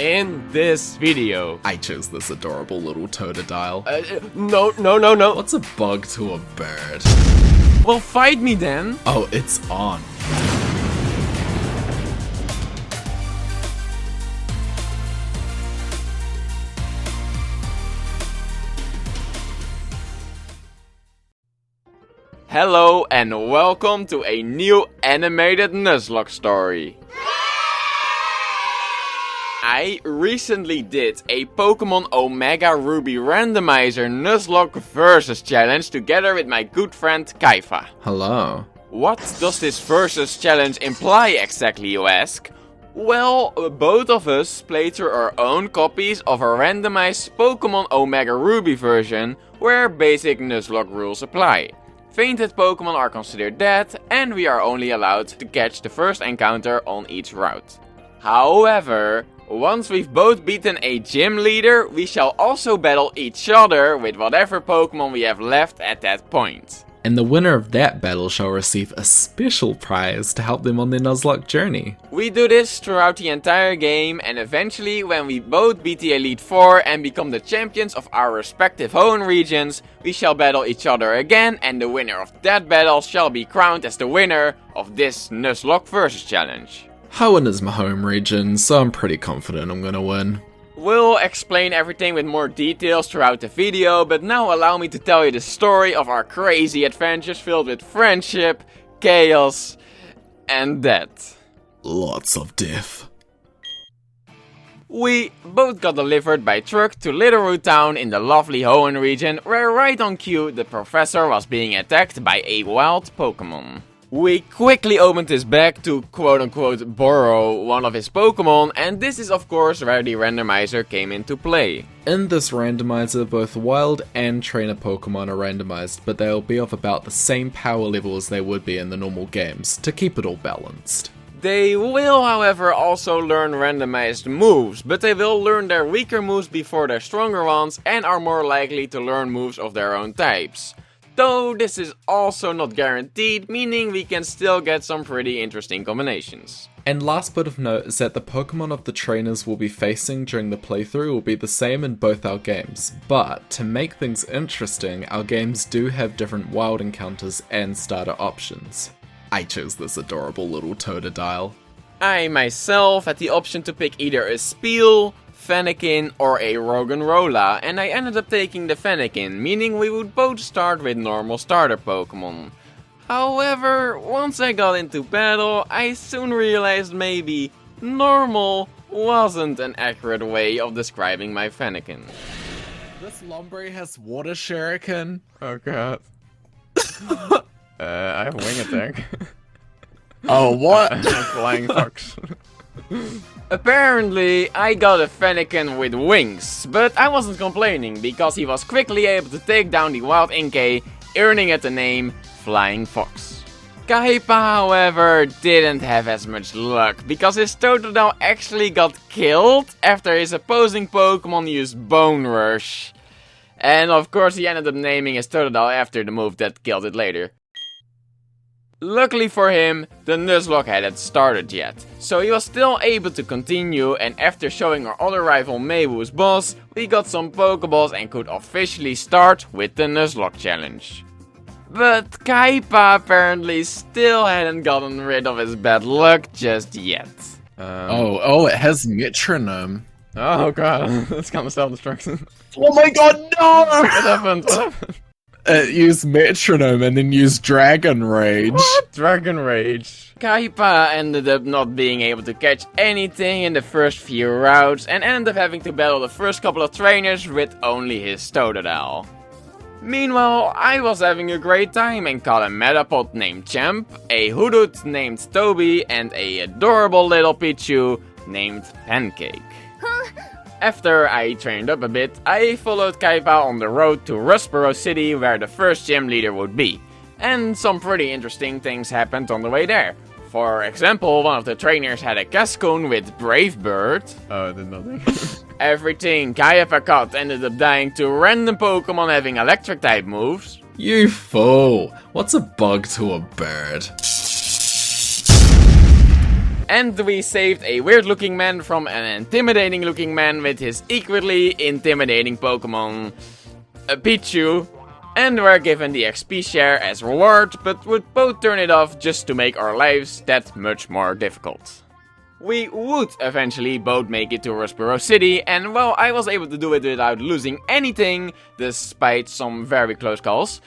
In this video, I chose this adorable little Totodile. No. What's a bug to a bird? Well, fight me then. Oh, it's on. Hello and welcome to a new animated Nuzlocke story. I recently did a Pokemon Omega Ruby Randomizer Nuzlocke versus challenge together with my good friend Kyepha. Hello. What does this versus challenge imply exactly, you ask? Well, both of us played through our own copies of a randomized Pokemon Omega Ruby version where basic Nuzlocke rules apply. Fainted Pokemon are considered dead, and we are only allowed to catch the first encounter on each route. However, once we've both beaten a gym leader, we shall also battle each other with whatever Pokemon we have left at that point. And the winner of that battle shall receive a special prize to help them on their Nuzlocke journey. We do this throughout the entire game, and eventually when we both beat the Elite Four and become the champions of our respective Hoenn regions, we shall battle each other again, and the winner of that battle shall be crowned as the winner of this Nuzlocke versus challenge. Hoenn is my home region, so I'm pretty confident I'm gonna win. We'll explain everything with more details throughout the video, but now allow me to tell you the story of our crazy adventures filled with friendship, chaos, and death. Lots of death. We both got delivered by truck to Littleroot Town in the lovely Hoenn region, where right on cue the professor was being attacked by a wild Pokemon. We quickly opened his bag to quote-unquote borrow one of his Pokemon, and this is of course where the randomizer came into play. In this randomizer, both wild and trainer Pokemon are randomized, but they'll be of about the same power level as they would be in the normal games, to keep it all balanced. They will, however, also learn randomized moves, but they will learn their weaker moves before their stronger ones, and are more likely to learn moves of their own types. Though this is also not guaranteed, meaning we can still get some pretty interesting combinations. And last bit of note is that the Pokemon of the trainers we'll be facing during the playthrough will be the same in both our games, but to make things interesting, our games do have different wild encounters and starter options. I chose this adorable little Totodile. I myself had the option to pick either a Speel, Fennekin or a Roggenrola, and I ended up taking the Fennekin, meaning we would both start with normal starter Pokemon. However, once I got into battle, I soon realized maybe normal wasn't an accurate way of describing my Fennekin. This Lombre has water shuriken. Oh god. I have wing attack. Oh, what? Flying fox. Apparently, I got a Fennekin with wings, but I wasn't complaining because he was quickly able to take down the wild Inkay, earning it the name Flying Fox. Kyepha, however, didn't have as much luck because his Totodile actually got killed after his opposing Pokemon used Bone Rush. And of course he ended up naming his Totodile after the move that killed it later. Luckily for him, the Nuzlocke hadn't started yet, so he was still able to continue, and after showing our other rival Meiwu's boss, we got some Pokeballs and could officially start with the Nuzlocke challenge. But Kyepha apparently still hadn't gotten rid of his bad luck just yet. Oh, it has metronome. Oh god, that's kind of self-destruction. Oh my god, no! What happened? It used metronome and then used Dragon Rage. What? Dragon Rage. Kyepha ended up not being able to catch anything in the first few routes and ended up having to battle the first couple of trainers with only his Totodile. Meanwhile, I was having a great time and caught a Metapod named Champ, a Hoodoo named Toby, and a adorable little Pichu named Pancake. After I trained up a bit, I followed Kyepha on the road to Rustboro City where the first gym leader would be. And some pretty interesting things happened on the way there. For example, one of the trainers had a Cascoon with Brave Bird. Oh, I did nothing. Everything Kyepha caught ended up dying to random Pokemon having electric type moves. You fool! What's a bug to a bird? And we saved a weird looking man from an intimidating looking man with his equally intimidating Pokemon, Pichu. And were given the XP share as reward, but would both turn it off just to make our lives that much more difficult. We would eventually both make it to Rustboro City, and while I was able to do it without losing anything, despite some very close calls,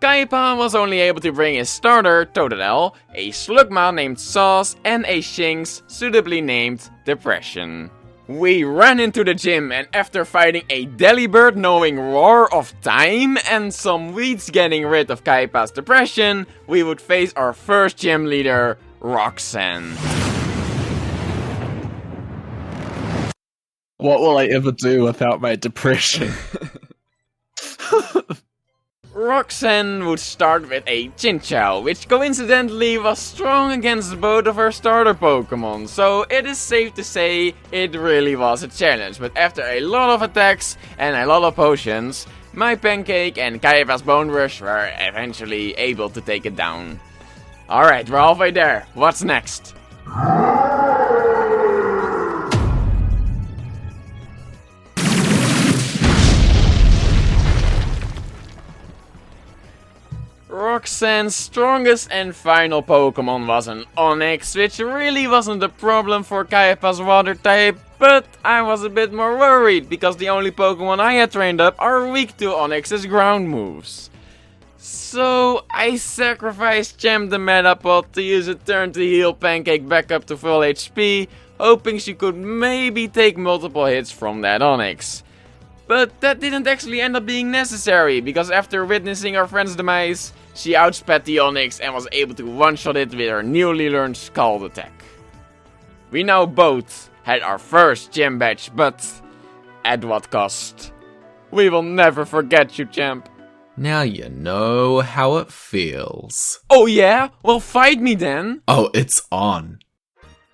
Kyepha was only able to bring his starter, Totodile, a Slugma named Sauce, and a Shinx suitably named Depression. We ran into the gym, and after fighting a Delibird knowing Roar of Time and some weeds getting rid of Kyepha's depression, we would face our first gym leader, Roxanne. What will I ever do without my depression? Roxanne would start with a Chinchou, which coincidentally was strong against both of her starter Pokemon, so it is safe to say it really was a challenge. But after a lot of attacks and a lot of potions, my Pancake and Kyepha's Bone Rush were eventually able to take it down. Alright, we're halfway there. What's next? Roxanne's strongest and final Pokemon was an Onix, which really wasn't a problem for Kyepha's water type, but I was a bit more worried because the only Pokemon I had trained up are weak to Onix's ground moves. So I sacrificed Champ the Metapod to use a turn to heal Pancake back up to full HP, hoping she could maybe take multiple hits from that Onix. But that didn't actually end up being necessary, because after witnessing our friend's demise, she outsped the Onix and was able to one-shot it with her newly learned Scald attack. We now both had our first gym badge, but at what cost? We will never forget you, champ. Now you know how it feels. Oh yeah? Well, fight me then! Oh, it's on.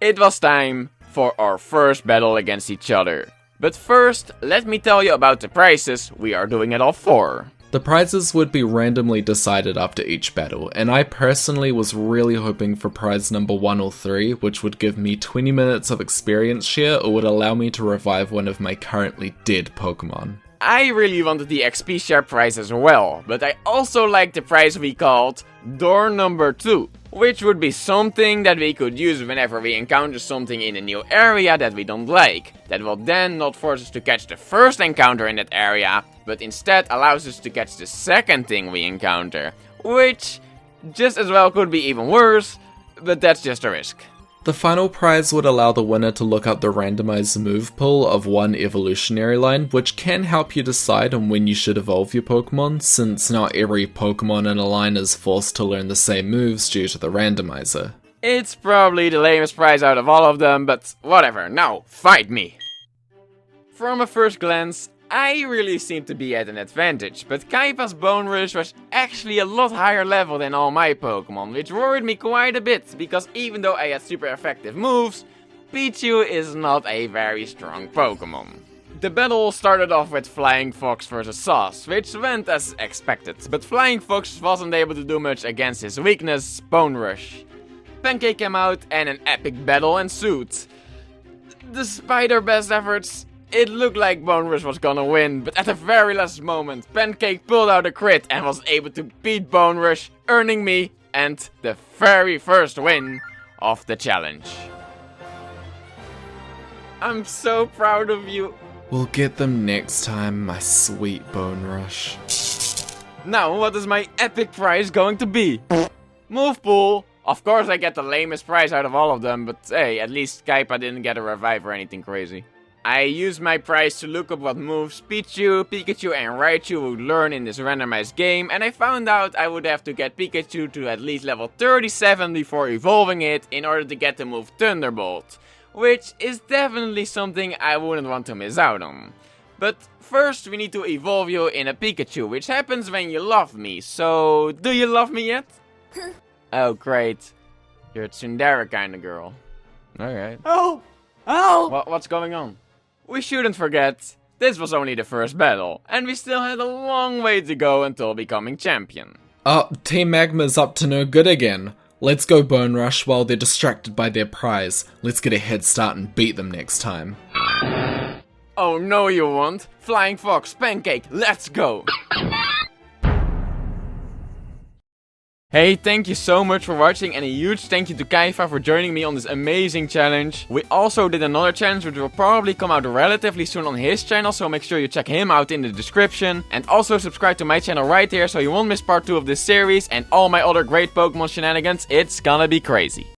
It was time for our first battle against each other. But first, let me tell you about the prizes we are doing it all for. The prizes would be randomly decided after each battle, and I personally was really hoping for prize number 1 or 3, which would give me 20 minutes of experience share or would allow me to revive one of my currently dead Pokemon. I really wanted the XP share prize as well, but I also liked the prize we called Door Number 2, which would be something that we could use whenever we encounter something in a new area that we don't like. That will then not force us to catch the first encounter in that area, but instead allows us to catch the second thing we encounter, which just as well could be even worse, but that's just a risk. The final prize would allow the winner to look up the randomized move pool of one evolutionary line, which can help you decide on when you should evolve your Pokemon, since not every Pokemon in a line is forced to learn the same moves due to the randomizer. It's probably the lamest prize out of all of them, but whatever, now fight me! From a first glance, I really seemed to be at an advantage, but Kyepha's Bone Rush was actually a lot higher level than all my Pokemon, which worried me quite a bit, because even though I had super effective moves, Pichu is not a very strong Pokemon. The battle started off with Flying Fox vs Sauce, which went as expected, but Flying Fox wasn't able to do much against his weakness, Bone Rush. Pancake came out and an epic battle ensued. Despite our best efforts, it looked like Bone Rush was gonna win, but at the very last moment, Pancake pulled out a crit and was able to beat Bone Rush, earning me and the very first win of the challenge. I'm so proud of you. We'll get them next time, my sweet Bone Rush. Now, what is my epic prize going to be? Move pool. Of course I get the lamest prize out of all of them, but hey, at least Kyepha didn't get a revive or anything crazy. I used my prize to look up what moves Pichu, Pikachu and Raichu would learn in this randomized game, and I found out I would have to get Pikachu to at least level 37 before evolving it in order to get the move Thunderbolt, which is definitely something I wouldn't want to miss out on. But first we need to evolve you in a Pikachu, which happens when you love me, so do you love me yet? Oh great, you're a tsundere kind of girl. Alright. Oh! Oh! What's going on? We shouldn't forget, this was only the first battle, and we still had a long way to go until becoming champion. Oh, Team Magma's up to no good again. Let's go Bone Rush while they're distracted by their prize. Let's get a head start and beat them next time. Oh no you won't. Flying Fox, Pancake, let's go! Hey, thank you so much for watching and a huge thank you to Kyepha for joining me on this amazing challenge. We also did another challenge which will probably come out relatively soon on his channel, so make sure you check him out in the description. And also subscribe to my channel right here so you won't miss part 2 of this series and all my other great Pokemon shenanigans. It's gonna be crazy.